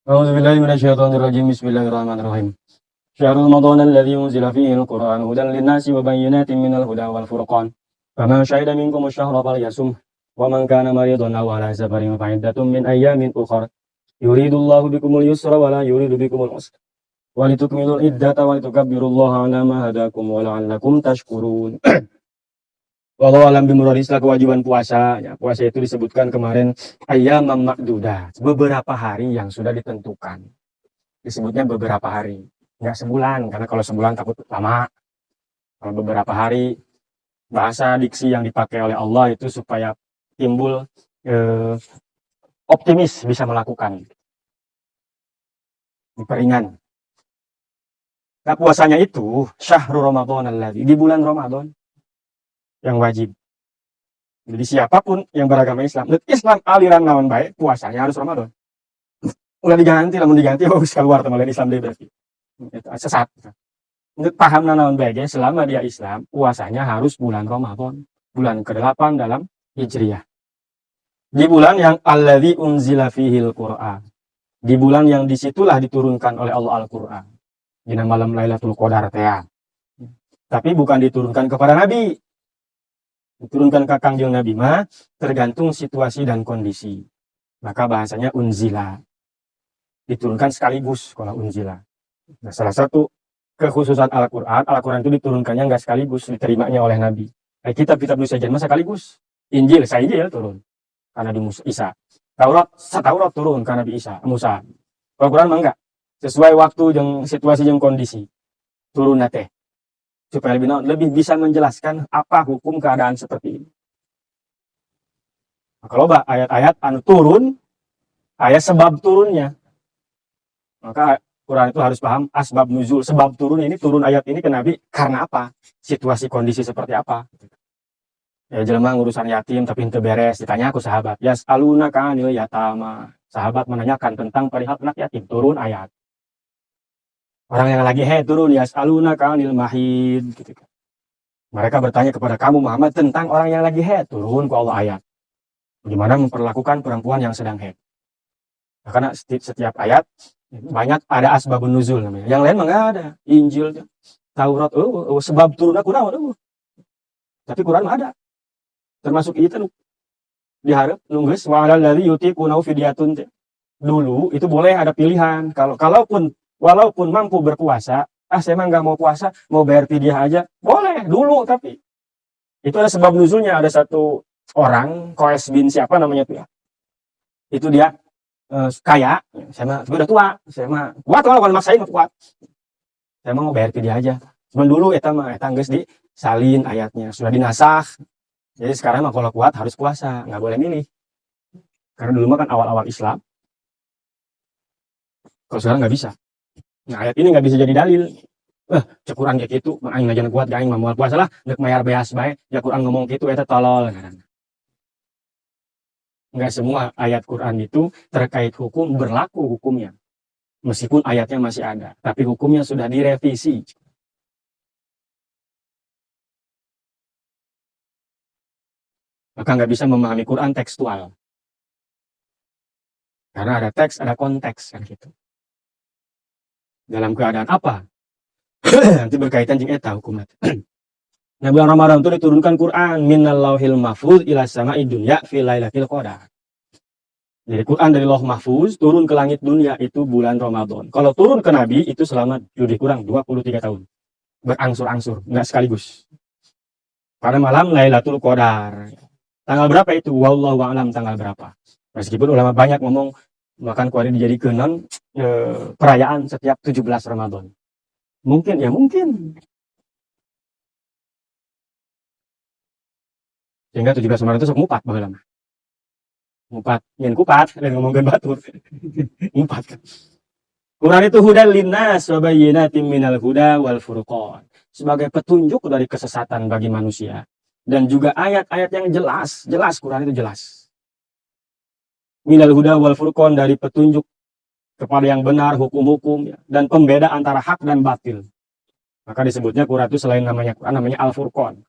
أعوذ بالله من الشيطان الرجيم بسم الله الرحمن الرحيم شهر رمضان الذي أنزل فيه القرآن هدى للناس وبينات من الهدى والفرقان فمن شهد منكم الشهر فليصمه ومن كان مريضا أو على سفر فعدة من أيام أخر يريد الله بكم اليسر ولا يريد بكم العسر ولتكملوا العدة ولتكبروا الله على ما هداكم ولعلكم تشكرون. Walau alam bimurad istilah kewajiban puasa, ya, puasa itu disebutkan kemarin ayyam ma'dudat, beberapa hari yang sudah ditentukan. Disebutnya beberapa hari, nggak sebulan, karena kalau sebulan takut lama. Kalau beberapa hari, bahasa diksi yang dipakai oleh Allah itu supaya timbul optimis bisa melakukan. Diperingan. Nah, puasanya itu syahrul Ramadan alladzi, di bulan Ramadan yang wajib. Jadi siapapun yang beragama Islam aliran naon baik, puasanya harus Ramadan. Udah diganti, lamun diganti harus keluar teman Islam deh berarti. Itu sesat. Untuk paham naon baik, selama dia Islam, puasanya harus bulan Ramadan, bulan ke-8 dalam Hijriah. Di bulan yang alladzi unzila fihil Qur'an. Di bulan yang disitulah diturunkan oleh Allah Al-Qur'an. Di malam Lailatul Qadar teh. Tapi bukan diturunkan kepada Nabi. Diturunkan ke kangjeng Nabi mah tergantung situasi dan kondisi. Maka bahasanya unzila. Diturunkan sekaligus kalau unzila. Nah, salah satu kekhususan Al-Quran itu diturunkannya nggak sekaligus, diterimanya oleh Nabi. Kitab-kitab Musa mah sekaligus. Injil turun karena Nabi Isa. Taurat turun karena Nabi Musa. Al-Quran mah enggak. Sesuai waktu dan situasi dan kondisi. Turun teh. Supaya lebih bisa menjelaskan apa hukum keadaan seperti ini. Nah, kalau ayat-ayat anu turun, ayat sebab turunnya, maka Quran itu harus paham asbab nuzul, sebab turun ini, turun ayat ini ke Nabi karena apa? Situasi kondisi seperti apa? Ya jelema urusan yatim tapi henteu beres, ditanya aku sahabat, yas'aluna kanil yatama. Sahabat menanyakan tentang perihal anak yatim, turun ayat. Orang yang lagi haid turun, yas'aluna kanil mahid, gitu kan. Mereka bertanya kepada kamu Muhammad tentang orang yang lagi haid, turun ke Allah ayat. Bagaimana memperlakukan perempuan yang sedang haid. Nah, karena setiap ayat banyak ada asbabun nuzul namanya. Yang lain mah enggak ada. Injil, Taurat, sebab turun Quran, tapi Quran mah ada. Termasuk itu diharap nunggus wa alal ladzi yutiquna fidyatun. Dulu itu boleh ada pilihan. Walaupun mampu berpuasa, saya mah nggak mau puasa, mau bayar fidyah aja, boleh dulu. Tapi itu ada sebab nuzulnya. Ada satu orang, Qais bin siapa namanya tuh ya, itu dia kaya, saya mah udah tua, saya mah kuat kalau maksain kuat, saya mah mau bayar fidyah aja. Cuman dulu eta geus disalin ayatnya, sudah dinasah. Jadi sekarang mah kalau kuat harus puasa, nggak boleh milih. Karena dulu mah kan awal-awal Islam, kalau sekarang nggak bisa. Nah, ayat ini nggak bisa jadi dalil. Quran kayak gitu, aing ngajan kuat, aing mah moal puasa lah, dek mayar beas bae, ya Quran ngomong gitu eta tolol. Enggak semua ayat Quran itu terkait hukum berlaku hukumnya. Meskipun ayatnya masih ada, tapi hukumnya sudah direvisi. Maka nggak bisa memahami Quran tekstual. Karena ada teks, ada konteks kan gitu. Dalam keadaan apa? Nanti berkaitan dengan eta hukumnya. Nah, bulan Ramadan itu diturunkan Quran minal lauhil mahfuz ila sama'i dunya fi lailatul qadar. Jadi Quran dari Lauh Mahfuz turun ke langit dunia itu bulan Ramadan. Kalau turun ke Nabi itu selama lebih kurang 23 tahun. Berangsur-angsur, enggak sekaligus. Pada malam Lailatul Qadar. Tanggal berapa itu? Wallahu a'lam tanggal berapa. Meskipun ulama banyak ngomong bahkan kuari dijadikan perayaan setiap 17 Ramadan. Mungkin ya mungkin. Sehingga 17 Ramadan itu sok ngupat baheula mah. Ngupat, nyen kupat dan ngomongkeun batur. Ngupat kan. Quran itu hudan linnas wa bayyinatin minal huda wal furqan. Sebagai petunjuk dari kesesatan bagi manusia dan juga ayat-ayat yang jelas Quran itu jelas. Minal huda wal furqan, dari petunjuk kepada yang benar, hukum-hukum ya, dan pembeda antara hak dan batil. Maka disebutnya Quran itu selain namanya Quran namanya Al-Furqan.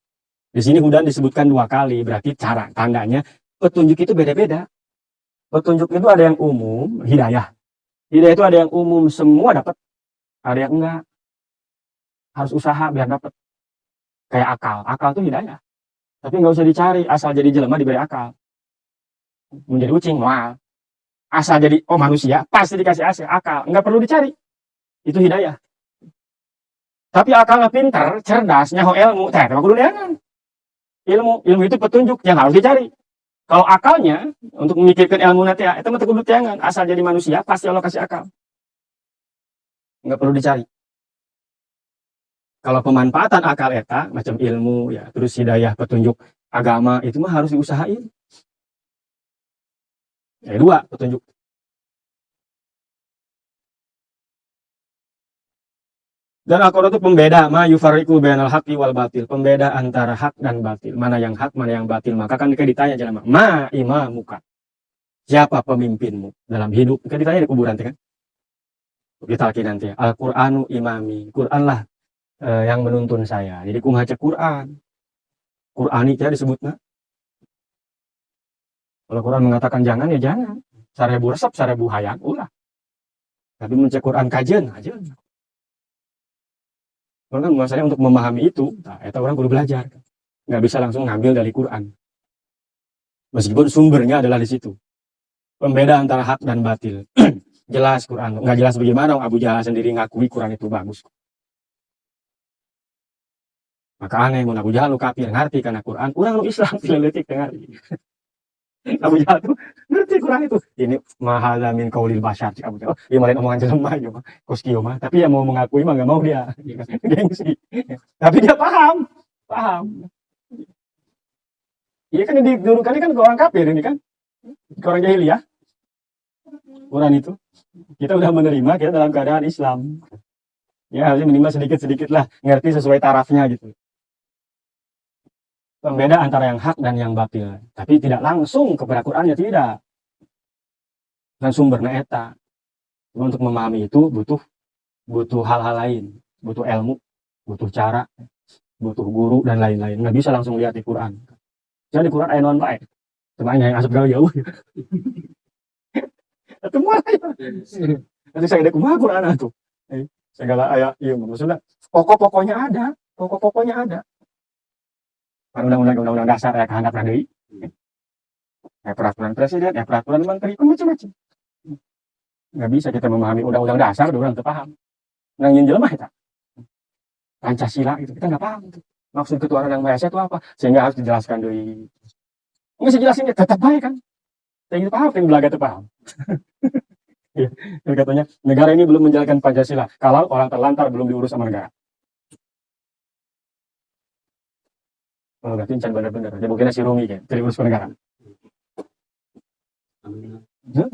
Di sini hudan disebutkan 2 kali, berarti cara tandanya petunjuk itu beda-beda. Petunjuk itu ada yang umum, hidayah. Hidayah itu ada yang umum semua dapat, ada yang enggak. Harus usaha biar dapat. Kayak akal tuh hidayah. Tapi nggak usah dicari, asal jadi jelema diberi akal. Menjadi ucing, mual. Asal jadi manusia pasti dikasih akal, nggak perlu dicari. Itu hidayah. Tapi akalnya pintar, cerdas, nyaho ilmu, teh kudu neangan. Ilmu itu petunjuk yang harus dicari. Kalau akalnya untuk memikirkan ilmu nanti ya, itu mah kudu teangan. Asal jadi manusia pasti Allah kasih akal. Nggak perlu dicari. Kalau pemanfaatan akal eta macam ilmu ya, terus hidayah petunjuk agama itu mah harus diusahain. Ya, dua petunjuk. Dan Al-Quran itu pembeda, ma yufariqu bainal haqqi wal batil, pembeda antara hak dan batil. Mana yang hak, mana yang batil. Maka kan kita ditanya jelema, ma imamuka. Siapa pemimpinmu dalam hidup? Kita ditanya di kuburan kan. Ditalki nanti. Al-Qur'anu imami. Quran lah yang menuntun saya. Jadi kumaha Quran. Qur'ani teh disebutna. Kalau Quran mengatakan jangan ya jangan. Sarebu resep, sarebu hayang, ulah. Tapi mencek Quran kajian, kajian. Orang kan masalahnya untuk memahami itu, nah, itu orang perlu belajar. Nggak bisa langsung ngambil dari Quran. Meskipun sumbernya adalah di situ. Pembeda antara hak dan batil. Jelas Quran. Nggak jelas bagaimana Abu Jahal sendiri ngakui Quran itu bagus. Maka aneh, mau Abu Jahal lu kafir, ngerti karena Quran. Orang lu Islam, tidak letik dengar. Abu Jahal tuh ngerti Quran itu. Ini mahala min qaulil basyar. Abu Jahal. Dia malah omongan jelema ya mah. Koskio mah. Tapi yang mau mengakui mah enggak mau dia. Gengsi. Tapi dia paham. Iya kan dulu kali kan ke orang kafir ini kan. Ke orang jahiliyah. Quran itu. Kita udah menerima, kita dalam keadaan Islam. Ya harusnya minimal sedikit-sedikit lah. Ngerti sesuai tarafnya gitu. Pembeda antara yang hak dan yang batil. Tapi tidak langsung kepada Qurannya, tidak. Dan sumbernya eta. Untuk memahami itu butuh hal-hal lain. Butuh ilmu, butuh cara, butuh guru, dan lain-lain. Nggak bisa langsung lihat di Quran. Jadi di Quran ayat non baik. Temannya yang asap jauh. Itu mulai. Nanti saya ada kumaha Quran itu. Segala ayat, iya maksudnya pokok-pokoknya ada. Undang-undang dasar ya kehendak deui. Ya peraturan presiden, ya peraturan menteri, macam-macam. Nggak bisa kita memahami undang-undang dasar, orang teu paham. Nang nyin jelema eta. Pancasila itu kita nggak paham itu. Maksud ketuhanan yang Maha Esa itu apa? Sehingga harus dijelaskan deui. Nggak bisa jelasin tetap baik kan. Saya itu paham, yang belaga itu paham. Ya, katanya negara ini belum menjalankan Pancasila kalau orang terlantar belum diurus sama negara. Oh, berarti can bener-bener. Dia mungkin si Rumi kan, jadi urus negara.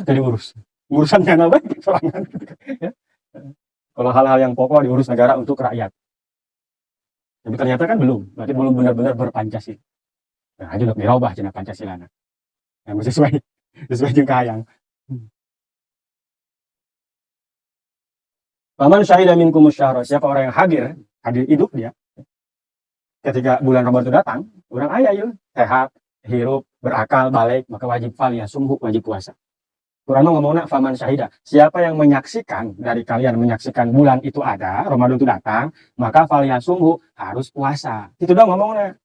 Jadi urus. Urusannya apa? Sorangan. Ya. Kalau hal-hal yang pokok diurus negara untuk rakyat. Tapi ternyata kan belum. Berarti belum benar-benar berpancasila. Nah, aja udah dirubah cina Pancasila. Yang sesuai jeung kahayang. Paman syahida minkum syahra, siapa orang yang hadir hidup dia. Ketika bulan Ramadan itu datang, orang ayah sehat, hirup, berakal, balik, maka wajib ya sumhu, wajib puasa. Quran ngomongnya faman syahida, siapa yang menyaksikan dari kalian menyaksikan bulan itu ada, Ramadan itu datang, maka ya sumhu harus puasa. Itu dong ngomongnya.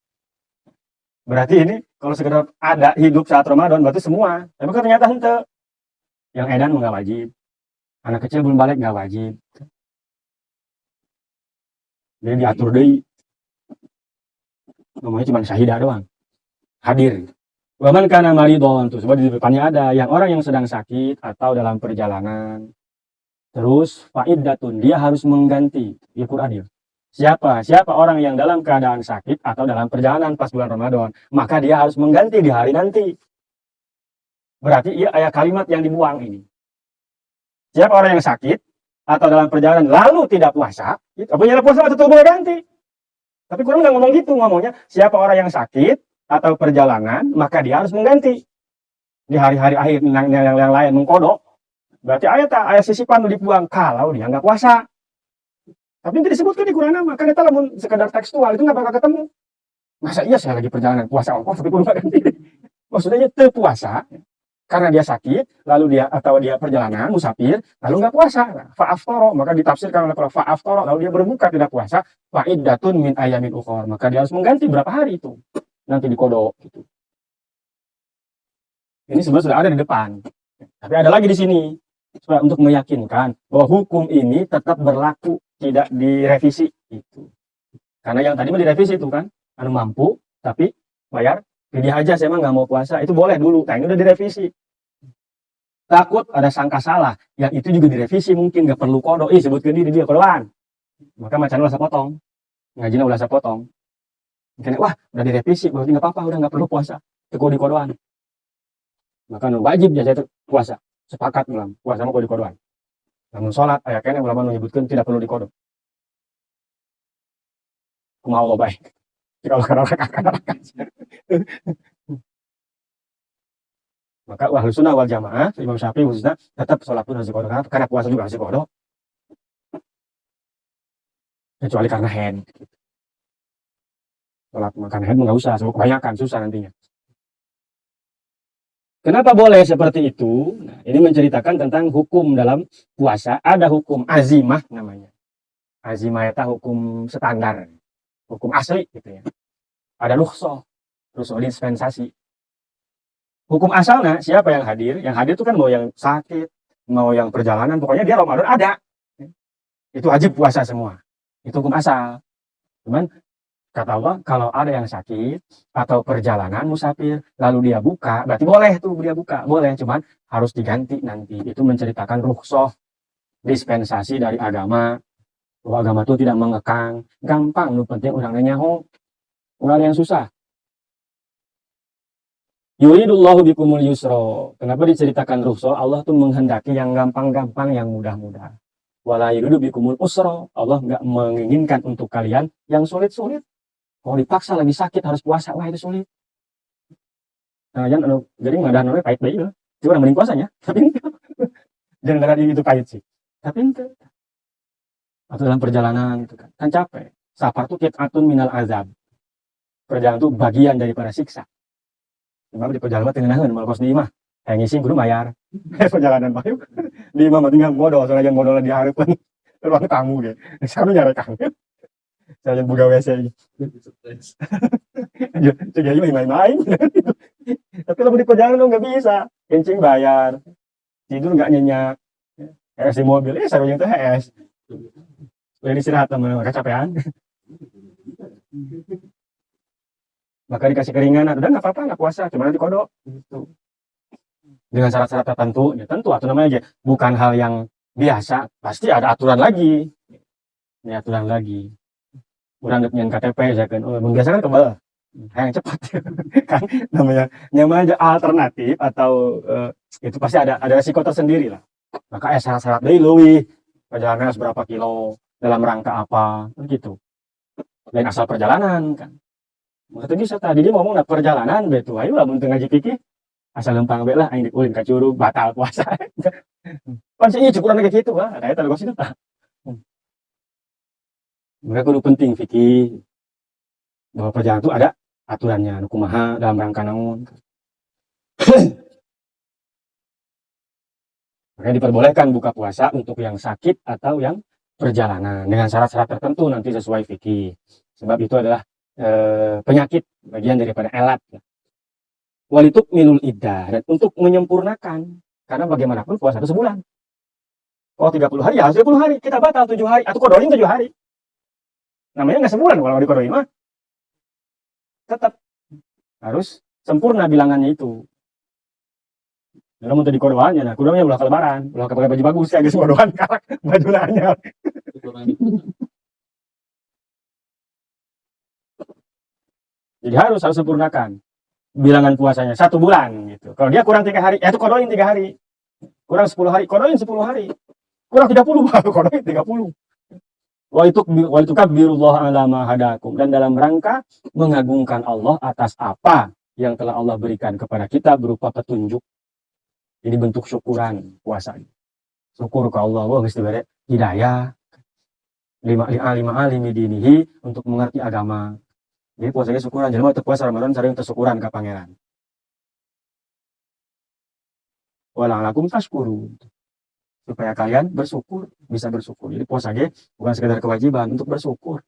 Berarti ini kalau sekedar ada hidup saat Ramadan berarti semua. Tapi kan ternyata ente yang edan nggak wajib, anak kecil belum balik nggak wajib. Jadi diatur deui. Ngomongnya cuma syahidah doang. Hadir. Waman kana maridon tuh. Sebab di depannya ada yang orang yang sedang sakit atau dalam perjalanan. Terus fa'iddatun, dia harus mengganti. Di Quran ya. Siapa orang yang dalam keadaan sakit atau dalam perjalanan pas bulan Ramadan, maka dia harus mengganti di hari nanti. Berarti iya ayat kalimat yang dibuang ini. Siapa orang yang sakit atau dalam perjalanan lalu tidak puasa, apabila puasa tetap boleh ganti. Tapi Quran nggak ngomong gitu, ngomongnya siapa orang yang sakit atau perjalanan, maka dia harus mengganti di hari-hari akhir yang lain mengkodok. Berarti ayat sisipan dibuang kalau dia nggak puasa. Tapi itu disebutkan di Quran nama, kan itu lamun sekedar tekstual itu nggak bakal ketemu. Masa iya saya lagi perjalanan puasa ongkos tapi pun nggak ganti. Maksudnya terpuasa karena dia sakit, lalu dia perjalanan musafir, lalu nggak puasa. Nah, fa'aftara, maka ditafsirkan oleh para fa'aftara, lalu dia berbuka tidak puasa, fa'iddatun min ayamin ukhor, maka dia harus mengganti berapa hari itu nanti dikodok gitu. Ini sebenarnya sudah ada di depan, tapi ada lagi di sini supaya untuk meyakinkan bahwa hukum ini tetap berlaku, tidak direvisi itu. Karena yang tadi mah direvisi itu kan, anu mampu tapi bayar pilih aja, saya mah nggak mau puasa, itu boleh dulu. Nah ini udah direvisi. Takut ada sangka salah, yang itu juga direvisi mungkin nggak perlu kodo. Sebutkan diri dia kodoan. Maka macan ulah potong, ngajinya ulah potong. Mungkin wah udah direvisi, berarti nggak apa-apa, udah nggak perlu puasa. Teguh di kodoan. Maka wajib jasa itu puasa. Sepakat ulang puasa mau di kodoan. Namun sholat, ayatnya ulama menyebutkan tidak perlu dikodo. Kumaha Allah baik. Kalau karena maka ahlus sunnah wal jamaah, Imam Syafi'i khususnya tetap sholat pun harus dikodok, karena puasa juga harus dikodok, kecuali karena head. Sholat makan head nggak usah, kebanyakan susah nantinya. Kenapa boleh seperti itu? Nah, ini menceritakan tentang hukum dalam puasa. Ada hukum azimah namanya. Azimah itu hukum standar, hukum asli gitu ya. Ada rukhsah, dispensasi. Hukum asalnya siapa yang hadir? Yang hadir itu kan mau yang sakit, mau yang perjalanan, pokoknya dia Ramadan ada. Itu wajib puasa semua. Itu hukum asal. Cuman kata Allah, kalau ada yang sakit atau perjalanan musafir, lalu dia buka, berarti boleh tuh dia buka, boleh. Cuman harus diganti nanti. Itu menceritakan rukhsah, dispensasi dari agama. Bahwa agama itu tidak mengekang, gampang. Lu penting orangnya nyaho, nggak ada yang susah. Yuridullahu bikumul yusra. Kenapa diceritakan rukhsah? Allah tuh menghendaki yang gampang-gampang, yang mudah-mudah. Wala yuridu bikumul usra. Allah nggak menginginkan untuk kalian yang sulit-sulit. Kalau dipaksa lagi sakit harus puasa, wah itu sulit. Nah, jadi nggak ada namanya pahit bayi loh. Cuma mending puasanya, tapi enggak. Jangan karena itu pahit sih. Tapi enggak. Atau dalam perjalanan itu kan capek. Safar tuh qit'atun minal azab. Perjalanan itu bagian daripada siksa. Sebab di perjalanan tengenahun mal kos di imah. Ngisi kudu bayar. Perjalanan bayu. Di imah mah tinggal modal, soalnya modal di hareupeun ruang tamu ge. Sanu nyarekang. Saya buka WC. Jadi main-main. Tapi kalau di perjalanan nggak bisa. Kencing bayar. Tidur nggak nyenyak. Es di mobil, sarung teh es. Udah istirahat teman, kecapean. Maka dikasih keringanan, udah nggak apa-apa, nggak puasa, cuma nanti kodok gitu. Dengan syarat-syarat tertentu, ya tentu atau namanya aja bukan hal yang biasa, pasti ada aturan lagi. Ini aturan lagi. Kurang nggak KTP, saya kan, biasa kan kebal, yang cepat kan, namanya aja alternatif atau itu pasti ada resiko tersendiri lah. Maka syarat-syarat dari luwi, perjalanan berapa kilo, dalam rangka apa, gitu. Dan asal perjalanan kan. Waktu bisa tadi dia ngomong perjalanan betul, ayo lah untuk ngaji pikir asal lempang be lah, aing diulin ka curug batal puasa. Kan sih cukuran kayak gitu lah, ada eta itu tah. Mereka kudu penting fikih bahwa perjalanan itu ada aturannya, kumaha dalam rangka naon. Makanya diperbolehkan buka puasa untuk yang sakit atau yang perjalanan dengan syarat-syarat tertentu nanti sesuai fikih. Sebab itu adalah penyakit bagian daripada elat. Walituk milul iddah, dan untuk menyempurnakan, karena bagaimanapun puasa itu sebulan. Kalau 30 hari ya harus 30 hari, kita batal 7 hari atau kodoin 7 hari. Namanya nggak sebulan kalau dikodoin mah. Tetap harus sempurna bilangannya itu. Kalau mau di kodoan ya, nah kodoannya ulah kelebaran, ulah pakai baju bagus ya guys, kodoan karak baju anyar. Jadi harus sempurnakan bilangan puasanya 1 bulan gitu. Kalau dia kurang 3 hari, ya itu kodoin 3 hari. Kurang 10 hari, kodoin 10 hari. Kurang 30, kodoin 30. Wa itu kabirullah ala ma hadakum, dan dalam rangka mengagungkan Allah atas apa yang telah Allah berikan kepada kita berupa petunjuk. Jadi bentuk syukuran puasa. Syukur ke Allah, wah geus dibere hidayah. Lima alimi dinihi, untuk mengerti agama. Jadi puasanya syukuran, jadi mau puasa Ramadan sering tersyukuran ke pangeran. wala'alakum tashkurun. Supaya kalian bersyukur, bisa bersyukur. Jadi puasa ge bukan sekedar kewajiban untuk bersyukur.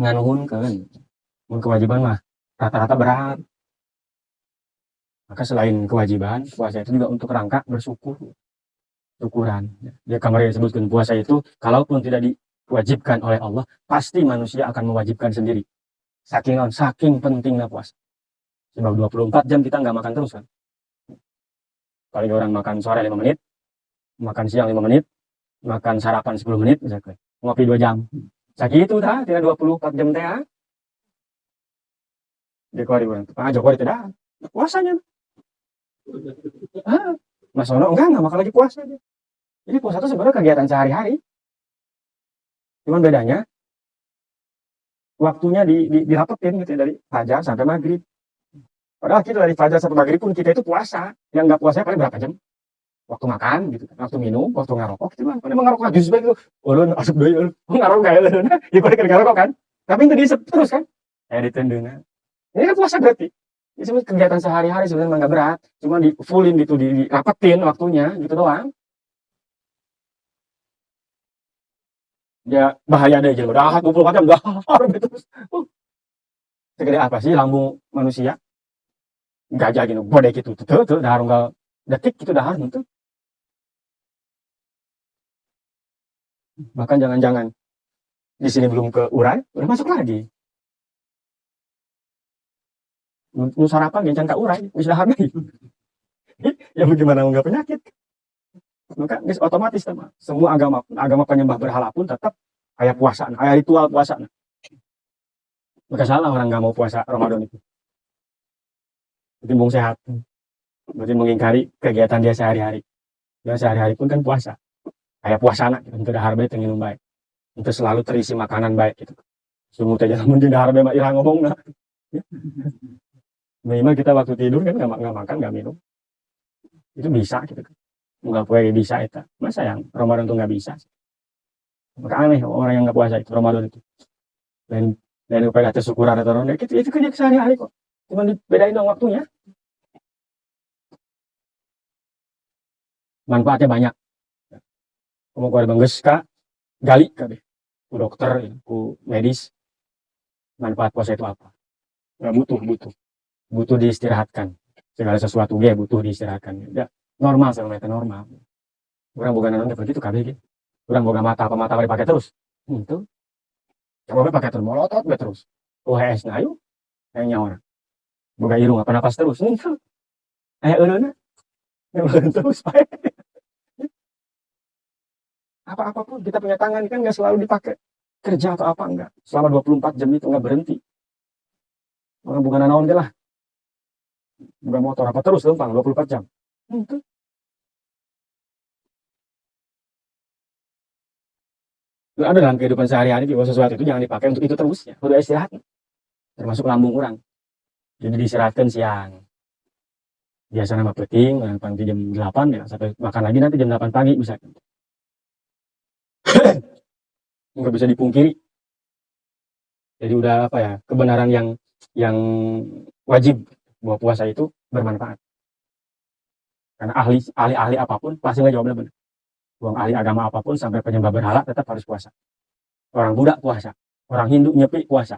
Nganuhunkeun. Mun kewajiban mah rata-rata berat. Maka selain kewajiban, puasa itu juga untuk rangka bersyukur. Syukuran. Ya kemarin disebutkan puasa itu kalaupun tidak diwajibkan oleh Allah, pasti manusia akan mewajibkan sendiri. Saking pentingnya puasa. Sebab 24 jam kita nggak makan terus kan. Paling orang makan sore 5 menit, makan siang 5 menit, makan sarapan 10 menit, misalkan. Ngopi 2 jam. Sakitu dah, tidak 24 jam teh. Di kuari orang. Jokowi tidak. Puasanya. Mas Ono enggak makan lagi puasa aja. Jadi puasa itu sebenarnya kegiatan sehari-hari. Cuman bedanya waktunya dirapetin gitu dari fajar sampai maghrib. Padahal kita dari fajar sampai maghrib pun kita itu puasa. Yang nggak puasanya paling berapa jam? Waktu makan gitu kan, waktu minum, waktu ngarokok gitu kan. Emang ngarokok jus baik itu. Ulun asup deui, ngarokok kae ulun. Ya pada ngarokok kan. Tapi itu diisep terus kan. Kayak ditenduna. Ini kan puasa berarti. Ini kegiatan sehari-hari sebenarnya nggak berat. Cuma di fullin gitu, dirapetin waktunya gitu doang. Ya bahaya deh jadi udah 24 jam dah gitu. Segede apa sih lambung manusia? Gajah gitu, gede gitu, tuh, dah unggal detik gitu dah gitu. Bahkan jangan-jangan di sini belum ke urai, udah masuk lagi. Nu sarapan gencan ka urai, wis dahar deui. Ya bagaimana enggak penyakit? Maka geus otomatis sama. Semua agama penyembah berhala pun tetap kayak puasa, kayak ritual puasa. Maka salah orang nggak mau puasa Ramadan itu. Ketimbang sehat. Berarti mengingkari kegiatan dia sehari-hari. Dia sehari-hari pun kan puasa. Kayak puasana gitu. Untuk dahar baik, minum baik. Untuk selalu terisi makanan baik gitu. Sungguh teh jangan mungkin dahar baik irang ngomong nah. Minimal kita waktu tidur kan nggak makan, nggak minum. Itu bisa gitu kan. Nggak boleh bisa itu. Masa yang Ramadan tuh nggak bisa? Maka aneh orang yang nggak puasa itu Ramadan itu. Dan upaya atas syukuran atau orang itu kerja sehari-hari kok. Cuma dibedain dong waktunya. Manfaatnya banyak. Kamu keluar bangges kak, gali kabeh. Ku dokter, ku medis. Manfaat puasa itu apa? Nggak butuh diistirahatkan. Segala sesuatu dia butuh diistirahatkan. Ya, normal sama mereka normal. Orang bukan nonton begitu kabeh gitu. Orang boga mata apa mata bari pakai terus. Itu. Coba pakai terus molotot be terus. OHS na ayo. Kayaknya orang. Boga irung apa napas terus. Itu. Aya eureuna. Eureun terus bae. Apa-apapun kita punya tangan kan nggak selalu dipakai kerja atau apa enggak. Selama 24 jam itu nggak berhenti. Orang bukan naon lah. Bukan motor apa terus lempang 24 jam. Itu. Ada dalam kehidupan sehari-hari bahwa sesuatu itu jangan dipakai untuk itu terus ya. Udah istirahat. Termasuk lambung orang. Jadi diistirahatkan siang. Biasa nama peting, nanti jam 8 ya, sampai makan lagi nanti jam 8 pagi misalkan. Nggak bisa dipungkiri. Jadi udah apa ya, kebenaran yang wajib bahwa puasa itu bermanfaat. Karena ahli apapun pasti nggak jawabnya benar. Buang ahli agama apapun sampai penyembah berhala tetap harus puasa. Orang Buddha puasa, orang Hindu nyepi puasa,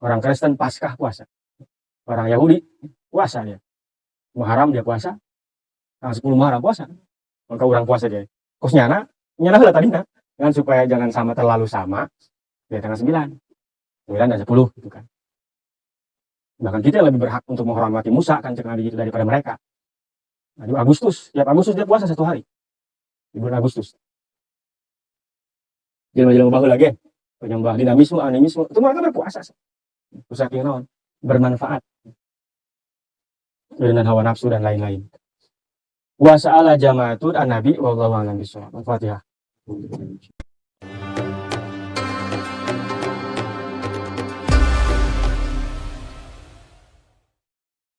orang Kristen Paskah puasa, orang Yahudi puasa dia. Muharram dia puasa, tanggal 10 Muharram puasa. Maka orang puasa dia. Kos nyana lah tadi kan, supaya jangan sama terlalu sama. Dia tanggal 9 dan 10 gitu kan. Bahkan kita lebih berhak untuk menghormati Musa kan cek nabi gitu daripada mereka. Nah, di Agustus, tiap Agustus dia puasa 1 hari. Di bulan Agustus. Jelma-jelma bahu lagi, penyembah dinamisme, animisme, itu mereka berpuasa. Usaha naon, bermanfaat. Dengan hawa nafsu dan lain-lain. Wa sa'ala jama'atul an-nabi wallahu a'lam bishawab. Al-Fatihah.